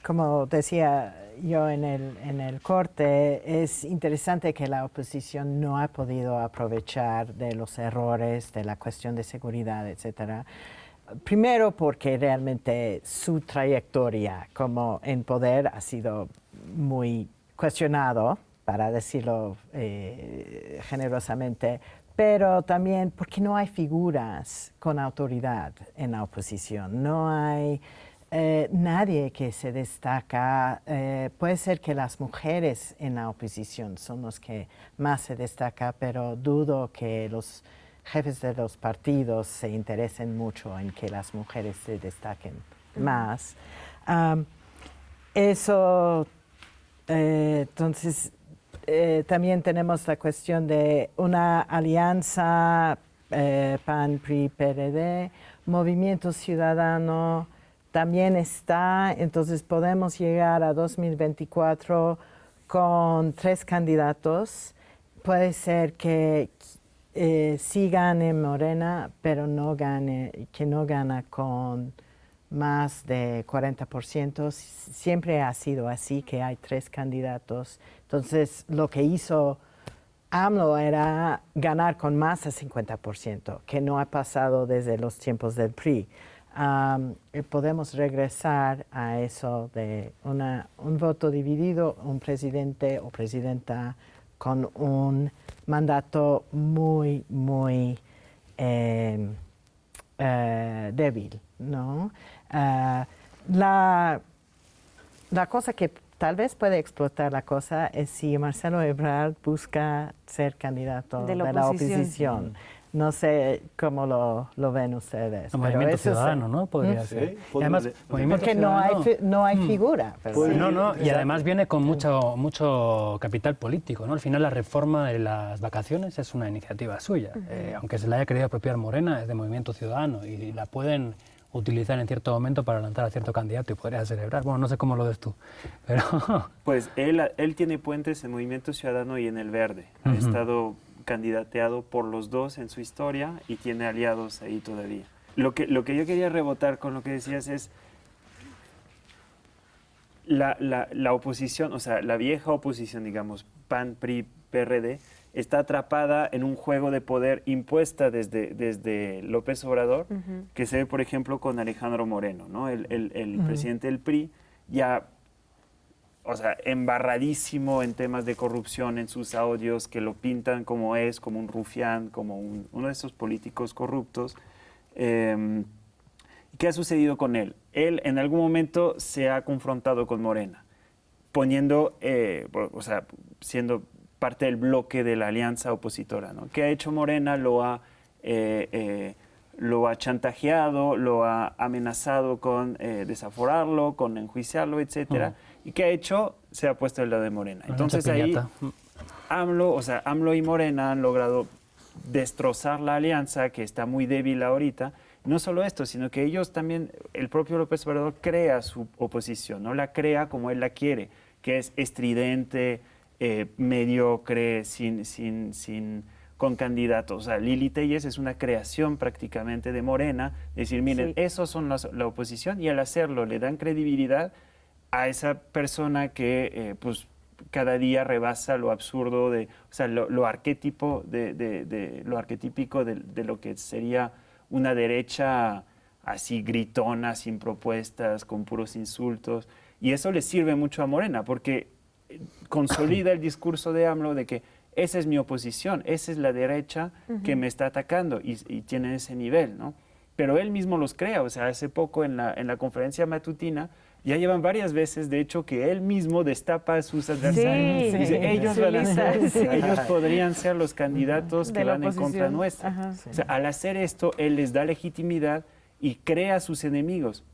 como decía yo en el corte, es interesante que la oposición no ha podido aprovechar de los errores, de la cuestión de seguridad, etcétera. Primero porque realmente su trayectoria como en poder ha sido muy cuestionado, para decirlo generosamente, pero también porque no hay figuras con autoridad en la oposición. No hay nadie que se destaca. Puede ser que las mujeres en la oposición son los que más se destacan, pero dudo que los jefes de los partidos se interesen mucho en que las mujeres se destaquen más. Entonces, también tenemos la cuestión de una alianza PAN, PRI, PRD, Movimiento Ciudadano también está, entonces podemos llegar a 2024 con 3 candidatos. Puede ser que sí gane Morena, pero que no gana con más de 40%. Siempre ha sido así, que hay 3 candidatos. Entonces, lo que hizo AMLO era ganar con más de 50%, que no ha pasado desde los tiempos del PRI. Podemos regresar a eso de un voto dividido, un presidente o presidenta con un mandato muy, muy débil, ¿no? La cosa que tal vez puede explotar la cosa es si Marcelo Ebrard busca ser candidato de la oposición. No sé cómo lo ven ustedes. El Movimiento Ciudadano, ¿no? Podría ser. Sí, además, porque no hay figura. Pues no, y además viene con mucho capital político, ¿no? Al final la reforma de las vacaciones es una iniciativa suya. Aunque se la haya querido apropiar Morena, es de Movimiento Ciudadano, y la pueden utilizar en cierto momento para lanzar a cierto candidato y podría celebrar. Bueno, no sé cómo lo ves tú, pero... Pues él tiene puentes en Movimiento Ciudadano y en el Verde. Ha estado candidateado por los dos en su historia y tiene aliados ahí todavía. Lo que yo quería rebotar con lo que decías es la oposición, o sea, la vieja oposición, digamos, PAN, PRI, PRD, está atrapada en un juego de poder impuesta desde López Obrador, que se ve, por ejemplo, con Alejandro Moreno, ¿no? El presidente del PRI, ya, o sea, embarradísimo en temas de corrupción en sus audios, que lo pintan como un rufián, como uno de esos políticos corruptos. ¿Qué ha sucedido con él? Él en algún momento se ha confrontado con Morena, siendo parte del bloque de la alianza opositora, ¿no? ¿Qué ha hecho Morena? Lo ha lo ha chantajeado, lo ha amenazado con desaforarlo, con enjuiciarlo, etcétera. ¿Y qué ha hecho? Se ha puesto del lado de Morena. Entonces ahí AMLO y Morena han logrado destrozar la alianza, que está muy débil ahorita. No solo esto, sino que ellos también, el propio López Obrador crea su oposición, no la crea como él la quiere, que es estridente, mediocre, con candidatos. O sea, Lili Telles es una creación prácticamente de Morena, decir, miren, esos son la oposición, y al hacerlo le dan credibilidad a esa persona que pues cada día rebasa lo absurdo, o sea, lo arquetípico de lo que sería una derecha así gritona, sin propuestas, con puros insultos. Y eso le sirve mucho a Morena, porque consolida el discurso de AMLO de que esa es mi oposición, esa es la derecha que me está atacando, y tienen ese nivel, ¿no? Pero él mismo los crea. O sea, hace poco en la conferencia matutina ya llevan varias veces, de hecho, que él mismo destapa a sus adversarios. Sí, dice, ellos van a ser, sí. ellos podrían ser los candidatos que van en contra nuestra. Ajá. O sea, al hacer esto, él les da legitimidad y crea a sus enemigos.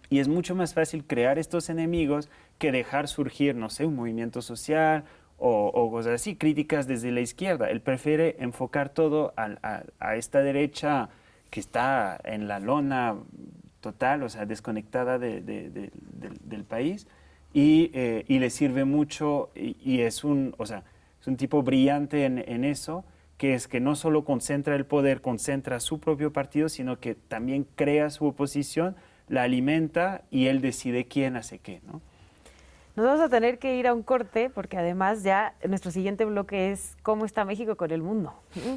Y es mucho más fácil crear estos enemigos que dejar surgir, no sé, un movimiento social o cosas así, críticas desde la izquierda. Él prefiere enfocar todo a esta derecha que está en la lona total, o sea, desconectada del país, y le sirve mucho, y es un tipo brillante en eso, que es que no solo concentra el poder, concentra su propio partido, sino que también crea su oposición, la alimenta, y él decide quién hace qué, ¿no? Nos vamos a tener que ir a un corte, porque además ya nuestro siguiente bloque es cómo está México con el mundo.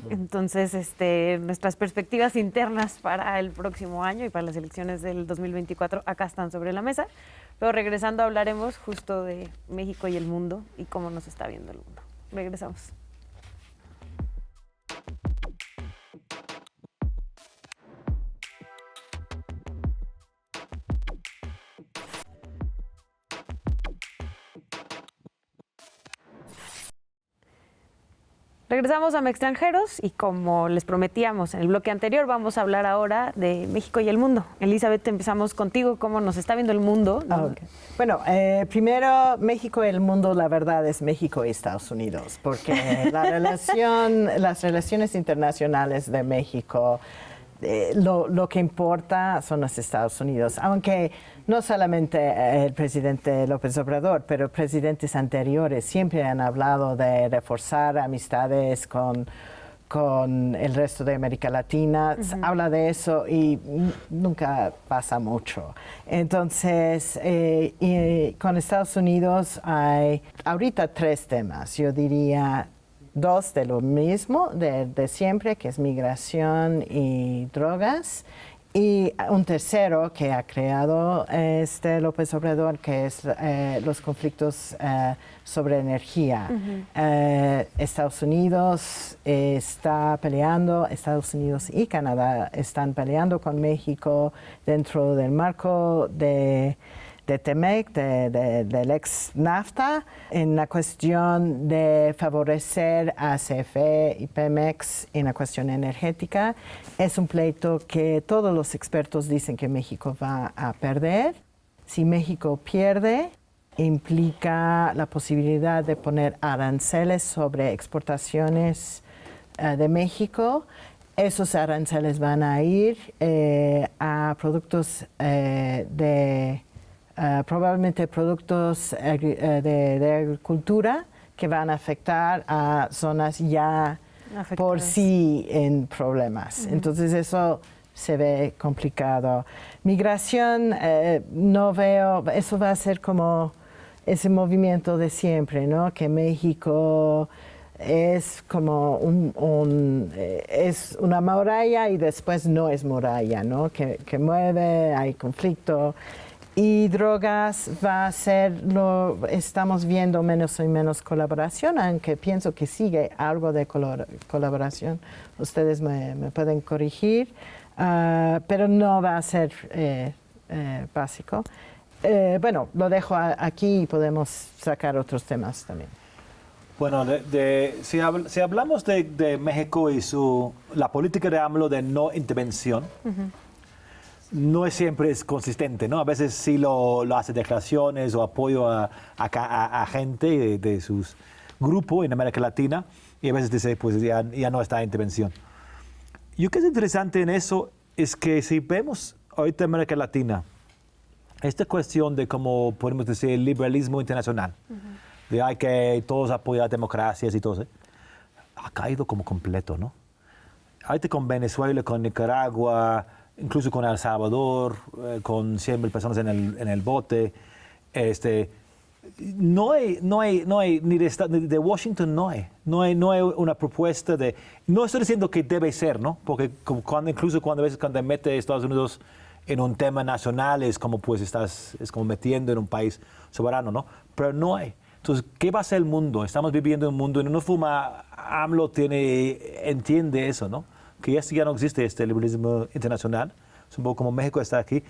Entonces, nuestras perspectivas internas para el próximo año y para las elecciones del 2024 acá están sobre la mesa. Pero regresando hablaremos justo de México y el mundo y cómo nos está viendo el mundo. Regresamos. Regresamos a Extranjeros y como les prometíamos en el bloque anterior, vamos a hablar ahora de México y el mundo. Elizabeth, empezamos contigo. ¿Cómo nos está viendo el mundo? Okay. Bueno, primero, México y el mundo, la verdad, es México y Estados Unidos, porque las relaciones internacionales de México, lo que importa son los Estados Unidos, aunque no solamente el presidente López Obrador, pero presidentes anteriores siempre han hablado de reforzar amistades con el resto de América Latina. Habla de eso y nunca pasa mucho. Entonces, con Estados Unidos hay ahorita 3 temas, yo diría 2 de lo mismo, de siempre, que es migración y drogas, y un tercero que ha creado López Obrador, que es los conflictos sobre energía. Estados Unidos está peleando, Estados Unidos y Canadá están peleando con México dentro del marco de TEMEC, del ex NAFTA, en la cuestión de favorecer a CFE y Pemex en la cuestión energética. Es un pleito que todos los expertos dicen que México va a perder. Si México pierde, implica la posibilidad de poner aranceles sobre exportaciones de México. Esos aranceles van a ir a productos probablemente productos de agricultura que van a afectar a zonas ya por sí en problemas. Entonces eso se ve complicado. Migración, no veo, eso va a ser como ese movimiento de siempre, ¿no? Que México es como es una muralla y después no es muralla, ¿no? Que mueve, hay conflicto. Y drogas va a ser, estamos viendo menos y menos colaboración, aunque pienso que sigue algo de colaboración. Ustedes me pueden corregir, pero no va a ser básico. Bueno, lo dejo aquí y podemos sacar otros temas también. Bueno, si hablamos de México y la política de AMLO de no intervención, no siempre es consistente, ¿no? A veces sí lo hace declaraciones o apoyo a gente de sus grupos en América Latina, y a veces dice, pues ya no está intervención. Yo creo que es interesante en eso es que si vemos ahorita en América Latina, esta cuestión de, como podemos decir, el liberalismo internacional, de hay que todos apoyar democracias y todo eso, ha caído como completo, ¿no? Ahorita con Venezuela, con Nicaragua, incluso con El Salvador, con 100,000 personas en el bote, no hay ni de Washington no hay una propuesta de, no estoy diciendo que debe ser, ¿no? Porque incluso cuando mete Estados Unidos en un tema nacional es como pues es como metiendo en un país soberano, ¿no? Pero no hay. Entonces, ¿qué va a ser el mundo? Estamos viviendo en un mundo, en una forma, AMLO entiende eso, ¿no? Que ya no existe este liberalismo internacional. Es un poco como México está aquí.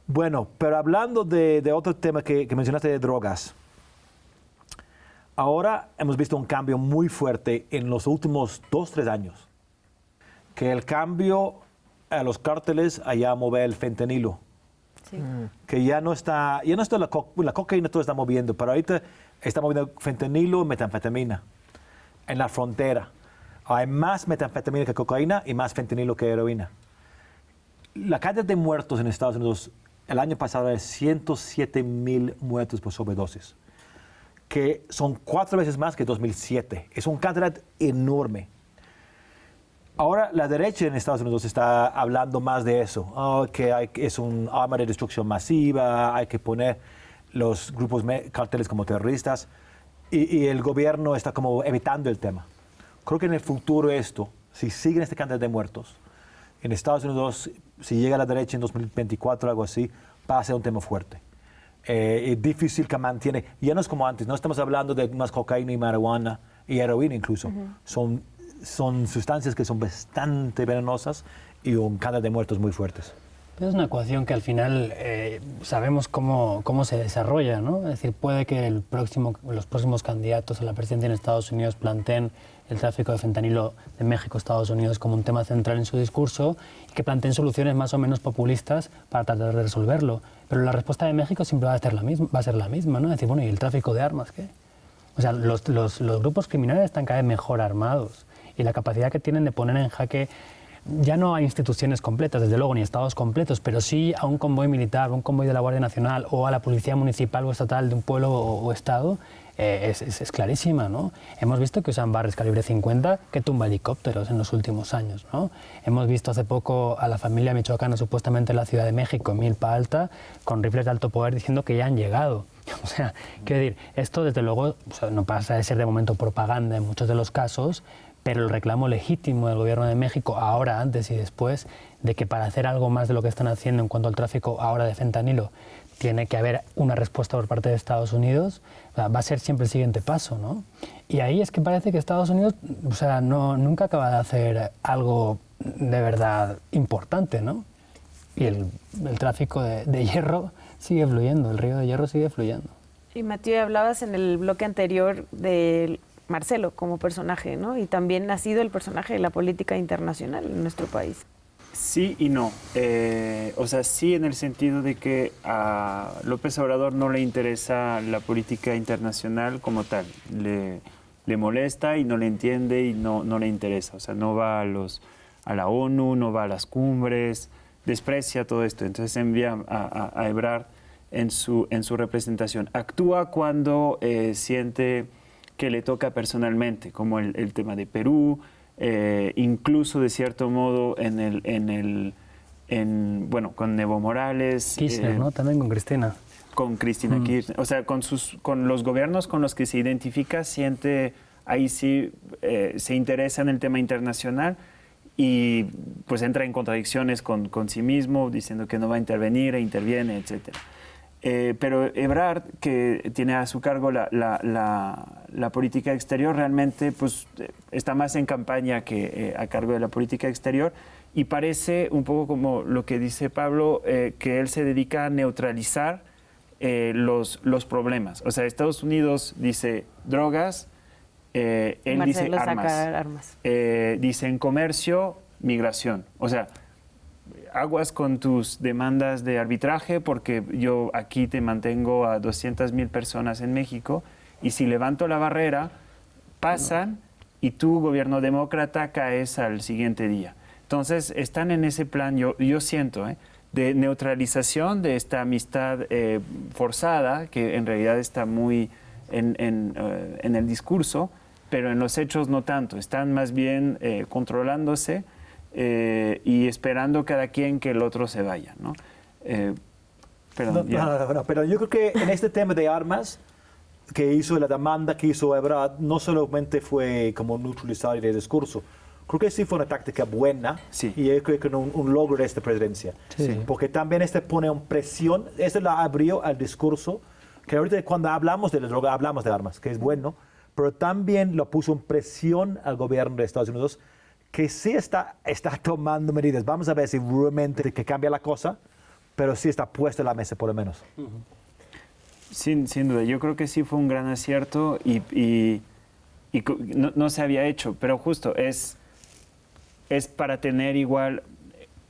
Bueno, pero hablando de otro tema que mencionaste de drogas, ahora hemos visto un cambio muy fuerte en los últimos 2-3 años, que el cambio a los cárteles allá a mover el fentanilo, sí. Que ya no está la cocaína, todo está moviendo, pero ahorita está moviendo fentanilo y metanfetamina en la frontera. Hay más metanfetamina que cocaína y más fentanilo que heroína. La cantidad de muertos en Estados Unidos el año pasado era 107,000 muertos por sobredosis, que son 4 veces más que 2007. Es una cantidad enorme. Ahora la derecha en Estados Unidos está hablando más de eso, que es un arma de destrucción masiva, hay que poner los grupos carteles como terroristas, y el gobierno está como evitando el tema. Creo que en el futuro si siguen esta cantidad de muertos, en Estados Unidos, si llega a la derecha en 2024 o algo así, va a ser un tema fuerte. Es difícil que mantiene, ya no es como antes, no estamos hablando de más cocaína y marihuana y heroína incluso. Son sustancias que son bastante venenosas y un cantidad de muertos muy fuertes. Es una ecuación que al final sabemos cómo se desarrolla, ¿no? Es decir, puede que los próximos candidatos a la presidencia en Estados Unidos planteen el tráfico de fentanilo de México a Estados Unidos como un tema central en su discurso y que planteen soluciones más o menos populistas para tratar de resolverlo. Pero la respuesta de México siempre va a ser la misma, ¿no? Es decir, bueno, ¿y el tráfico de armas qué? O sea, los grupos criminales están cada vez mejor armados y la capacidad que tienen de poner en jaque ya no a instituciones completas, desde luego, ni estados completos, pero sí a un convoy militar, un convoy de la Guardia Nacional o a la policía municipal o estatal de un pueblo o estado, es clarísima, ¿no? Hemos visto que usan Barres calibre 50 que tumba helicópteros en los últimos años, ¿no? Hemos visto hace poco a la familia michoacana, supuestamente en la Ciudad de México, en Milpa Alta, con rifles de alto poder diciendo que ya han llegado. O sea, quiero decir, esto desde luego no pasa de ser de momento propaganda en muchos de los casos, pero el reclamo legítimo del Gobierno de México, ahora, antes y después, de que para hacer algo más de lo que están haciendo en cuanto al tráfico ahora de fentanilo, tiene que haber una respuesta por parte de Estados Unidos, va a ser siempre el siguiente paso, ¿no? Y ahí es que parece que Estados Unidos, nunca acaba de hacer algo de verdad importante, ¿no? Y el tráfico de hierro sigue fluyendo, el río de hierro sigue fluyendo. Y Mathieu, hablabas en el bloque anterior de Marcelo como personaje, ¿no? Y también ha sido el personaje de la política internacional en nuestro país. Sí y no. Sí en el sentido de que a López Obrador no le interesa la política internacional como tal. Le molesta y no le entiende y no le interesa. O sea, no va a la ONU, no va a las cumbres, desprecia todo esto. Entonces envía a Ebrard en su representación. Actúa cuando siente que le toca personalmente, como el tema de Perú, incluso de cierto modo con Evo Morales. Kirchner, ¿no? También con Cristina. Con Cristina Kirchner. O sea, con los gobiernos con los que se identifica, siente, ahí sí se interesa en el tema internacional y pues entra en contradicciones con sí mismo, diciendo que no va a intervenir e interviene, etcétera. Pero Ebrard, que tiene a su cargo la política exterior, realmente pues, está más en campaña que a cargo de la política exterior y parece un poco como lo que dice Pablo, que él se dedica a neutralizar los problemas. O sea, Estados Unidos dice drogas, él dice Marcelo armas. saca armas. Dicen comercio, migración. O sea, aguas con tus demandas de arbitraje porque yo aquí te mantengo a 200,000 personas en México y si levanto la barrera, pasan y tú, gobierno demócrata, caes al siguiente día. Entonces, están en ese plan, yo siento, de neutralización de esta amistad forzada, que en realidad está muy en el discurso, pero en los hechos no tanto. Están más bien controlándose y esperando cada quien que el otro se vaya, ¿no? Pero yo creo que en este tema de armas, que hizo la demanda que hizo Ebrard, no solamente fue como neutralizar el discurso, creo que sí fue una táctica buena y yo creo que un logro de esta presidencia. Sí. Porque también pone una presión, la abrió al discurso, que ahorita cuando hablamos de la droga hablamos de armas, que es bueno, pero también lo puso en presión al gobierno de Estados Unidos, que sí está tomando medidas. Vamos a ver si realmente que cambia la cosa, pero sí está puesta en la mesa por lo menos. Sin duda, yo creo que sí fue un gran acierto y no se había hecho, pero justo es para tener igual,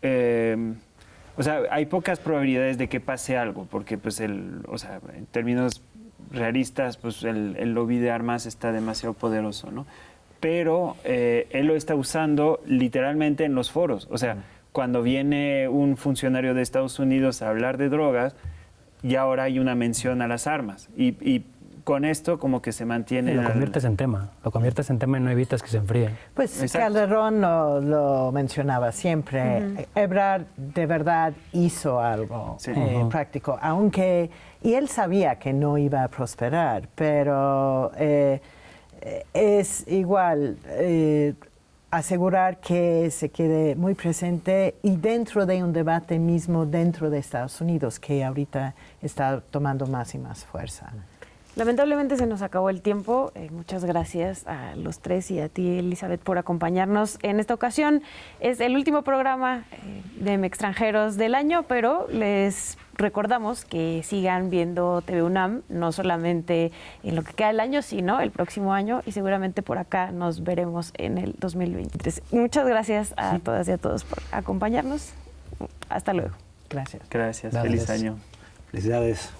o sea, hay pocas probabilidades de que pase algo, porque pues en términos realistas, pues el lobby de armas está demasiado poderoso, ¿no? Pero él lo está usando literalmente en los foros, o sea, cuando viene un funcionario de Estados Unidos a hablar de drogas, y ahora hay una mención a las armas. Y con esto como que se mantiene... Lo conviertes en tema y no evitas que se enfríe. Pues Exacto. Calderón lo mencionaba siempre. Ebrard de verdad hizo algo práctico, aunque... Y él sabía que no iba a prosperar, pero es igual... asegurar que se quede muy presente y dentro de un debate mismo dentro de Estados Unidos, que ahorita está tomando más y más fuerza. Lamentablemente se nos acabó el tiempo. Muchas gracias a los tres y a ti, Elizabeth, por acompañarnos en esta ocasión. Es el último programa de Extranjeros del año, pero les recordamos que sigan viendo TV UNAM, no solamente en lo que queda del año, sino el próximo año, y seguramente por acá nos veremos en el 2023. Muchas gracias a todas y a todos por acompañarnos. Hasta luego. Gracias. Gracias. Feliz año. Felicidades.